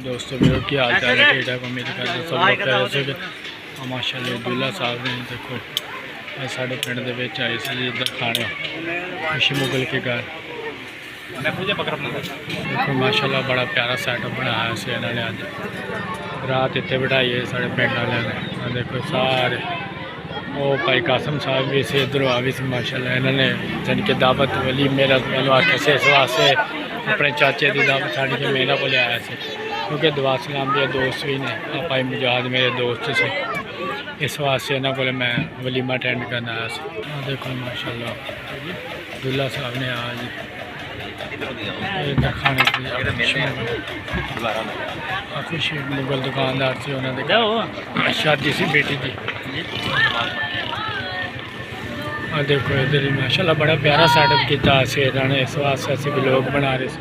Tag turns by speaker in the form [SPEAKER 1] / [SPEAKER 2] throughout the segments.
[SPEAKER 1] दोस्तों मेरे क्या हाल चाल है, ठीक ठाक उम्मीद करते सब लोग प्यारे से माशाअल्लाह। अब्दुल्ला साहब ने देखो साढ़े पिंड दे विच आए सी इधर खाने खुशी मुगल के घर। देखो माशाअल्लाह बड़ा प्यारा सेटअप बनाया से इन्होंने अज रात इतने बिठाई है साढ़े पिंड वाले ने। देखो सारे वो भाई कासम साहब भी से इधरों आ भी से माशाअल्लाह। इन्होंने जन के दावत वाली मेरा मैंने आख्या से इस वास्ते अपने चाचे की दावत छड़ के मेरे को आया से क्योंकि दुआ सलाम के दोस्त भी ने भाई मुजाहिद मेरे दोस्त से इस वास्ते इन्होंने को मैं वलीमा अटेंड करना आया से। देखो माशाअल्लाह अब्दुल्ला साहब ने आज खाने खुश मुगल दुकानदार से उन्होंने शादी सी बेटी की। देखो इधर ही माशाल्लाह बड़ा प्यारा सेटअप किया इन्होंने इस वास्ते असी ब्लॉग बना रहे थे।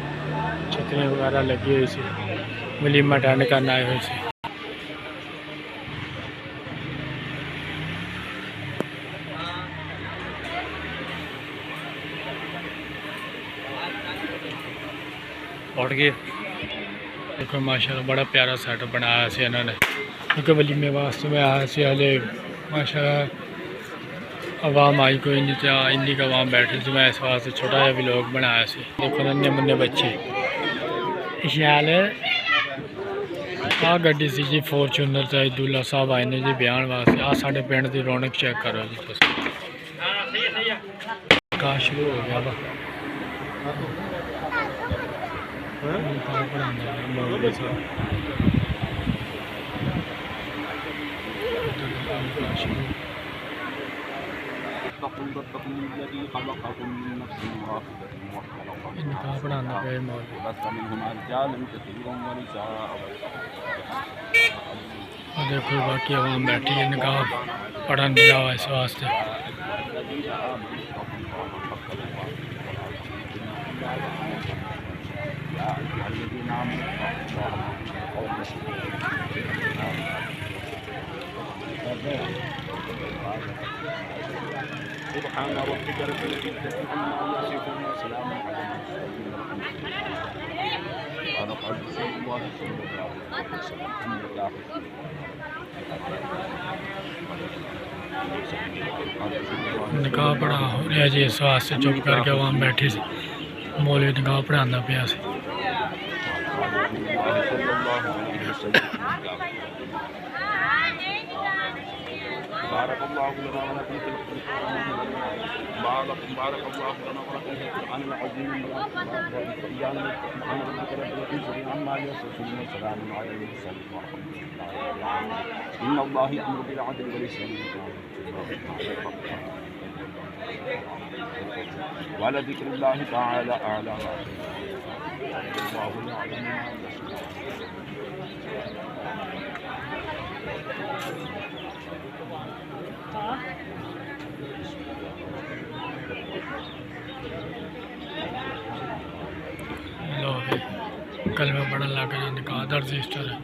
[SPEAKER 1] छतरियाँ वगैरह लगी हुई सी वलीमा अटेंड करना आए हुए थे। उठ गए देखो माशाल्लाह बड़ा प्यारा सेटअप बनाया से इन्होंने क्योंकि वलीमे वास्ते में आया से हले माशाल्लाह आवाम आई कोई नहीं था इन्नी का आवाम बैठे थे। मैं इस वास्ते छोटा सा व्लॉग बनाया से। देखो नन्हे मुन्ने बच्चे शैल आ गड्डी सी जी फॉर्चूनर तो अब्दुल्ला साहब आए ने जी बयान वास्ते। आ साढ़े पिंड की रौनक चेक करो जी तुम का शुरू हो गया वा इनका पढ़ाना पे देखो बाकी आवाम बैठी है इनका पढ़न दिया हुआ इस वास्ते।
[SPEAKER 2] سبحان ربك رب العزة عما يصفون وسلام على المرسلين ولقد الله
[SPEAKER 1] निकाह पढ़ा हो रहा जी इस वास्ते चुप करके आवाम बैठी सी मौलवी निकाह पढ़ाना पाया से।
[SPEAKER 2] بارك الله لنا ولكم في القرآن بارك الله لنا ولكم في القرآن العظيم سبحان ربك رب العزة عما يصفون وسلام على المرسلين والحمد لله رب العالمين. إن الله يأمر بالعدل والإحسان ولذكر الله تعالى أعلى والله يعلم ما
[SPEAKER 1] कल में बड़ा लग रहा निकाह रजिस्टर है।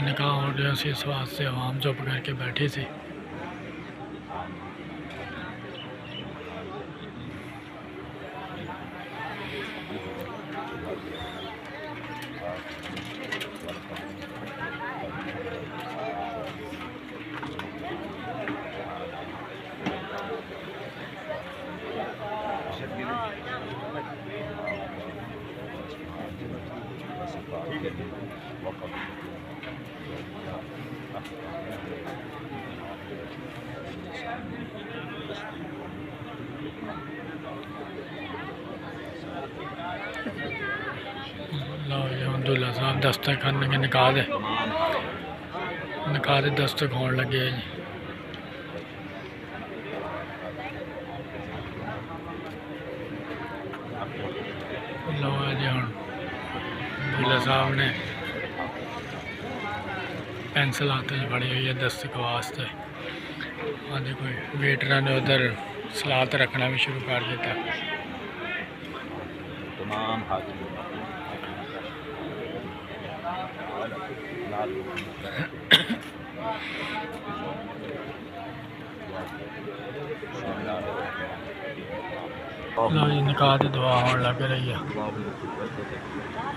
[SPEAKER 1] निकाह हो गया से इस वास्ते आवाम चुप करके बैठे थे। अब्दुल्ला साहब दस्तक करने के निकाह दे दस्तक होने लगे जी। लो जी हम अब्दुल्ला साहब ने पेंसिल हाथ में फड़ी हुई है दस्तक वास्ते। हाँ देखो वेटरा ने उधर सलात रखना भी शुरू कर दिता।
[SPEAKER 2] तमाम हाजिर
[SPEAKER 1] लो जी निकाह की दुआ होने लग रही है।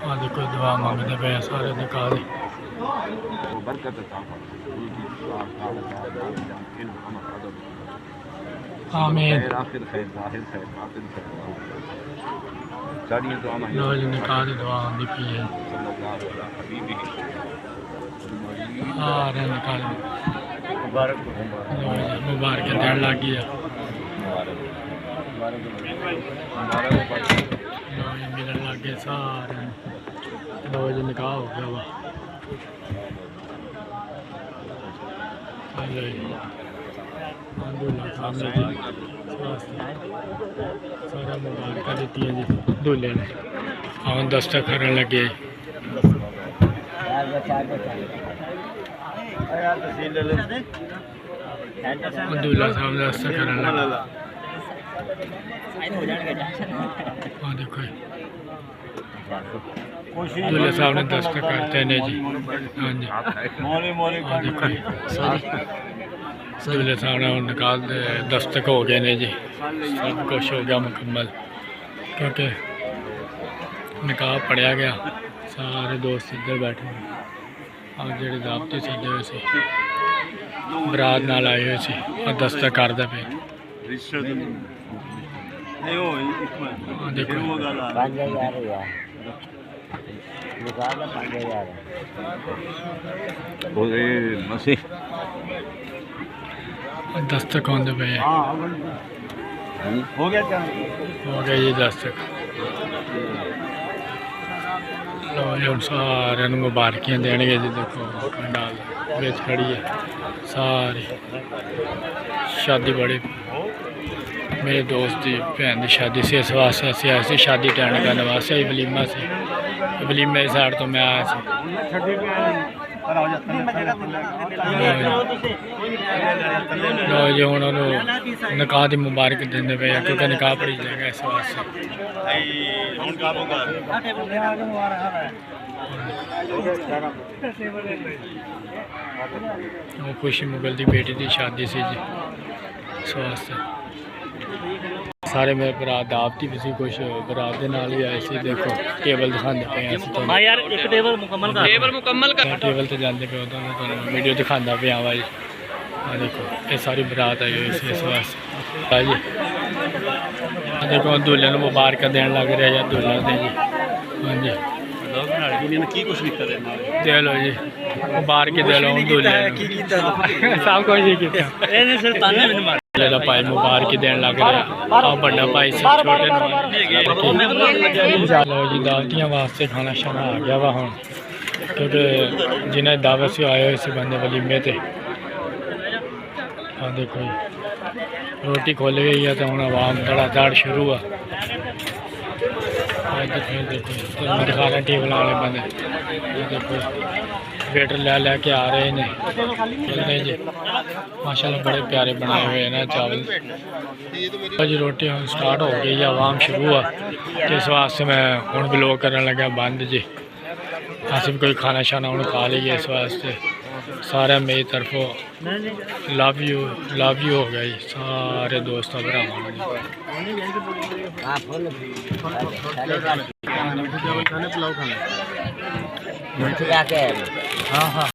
[SPEAKER 1] हाँ देखो दुआ मंगते पे सारे निकाह की।
[SPEAKER 2] बरकत
[SPEAKER 1] आमीन।
[SPEAKER 2] आखिर खैर जाहिर खैर बातिन खैर सारी दुआ
[SPEAKER 1] लो जी निकाह की दुआ आंदी पी है। सारे निकाह मुबारक देन लग गई है। मिलन लग गए सारे। लो जी निकाह हो गया वा। सारा मुबारक दी जी दूल्हे ने। हम दस्तक करन लगे। दूल्हा साहब दस्तक करन लगे। हाँ देखो दूल्हे साहब ने दस्तक करते हैं जी। हाँ जी हाँ देखो दूल्हे साहब ने निकाल दस्तक हो गए ने जी। सब कुछ हो गया मुकम्मल क्योंकि निकाह पढ़िया गया। सारे दोस्त इधर बैठे और जेडे दावती सजे हुए सी बरात नाल आए हुए सी और दस्तक करते पे। देखो दस्तक आते पे हो गया जी दस्तक। लो जी हम सारे मुबारकियां देंगे जी। देखो पंडाल बिच खड़ी है सारी। शादी बड़ी मेरे दोस्त की भैन की शादी से इस वास्ते ऐसी ऐसी शादी अटेंड करने वास्ते वलीमा से वलीमे साइड तो मैं आया लो जी हूँ उन्होंने निकाह की मुबारक देंगे पे क्योंकि निकाह पढ़ी जाएगा इस वास्ते। वो खुशी मुगल की बेटी की शादी सी जी इस वास्ते। सारे मेरे भरा दावती भी सी कुछ बरात के नाल ही आए सी। देखो टेबल दिखाते पे टेबल तो जाते पे वीडियो दिखाता पे वा जी। हाँ देखो ये सारी बरात आई हुई सी इस वास्ते। हाँ जी देखो दूल्हे को मुबारक देन लग रहा है दूल्हा दे जी। हाँ जी दे लो जी मुबारक दे लो दूल्हे सब कुछ भाई मुबारक देन लग रहा। बड़ा भाई से छोटे लो जी दावतियाँ वास्ते खाना शाना आ गया वा हम क्योंकि जिन्हें दावत से आए हुए से बंदे वलीमे थे। हाँ देखो रोटी खोल गई है तो हूँ आवाम धड़ाधड़ शुरू है। देखो दिखा रहे टेबल वाले बंदे। देखो वेटर लैके आ रहे हैं जी माशाल्लाह बड़े प्यारे बनाए हुए हैं ना चावल जी। रोटी हम स्टार्ट हो गई है आवाम शुरू है तो इस वास्ते मैं हूँ ब्लॉग करने लगा बंद जी। अस भी कोई खाना शाना हूँ खा लीए इस वास्ते। सारे मेरी तरफों लव यू हो गया जी सारे दोस्तों भरावां। हाँ हाँ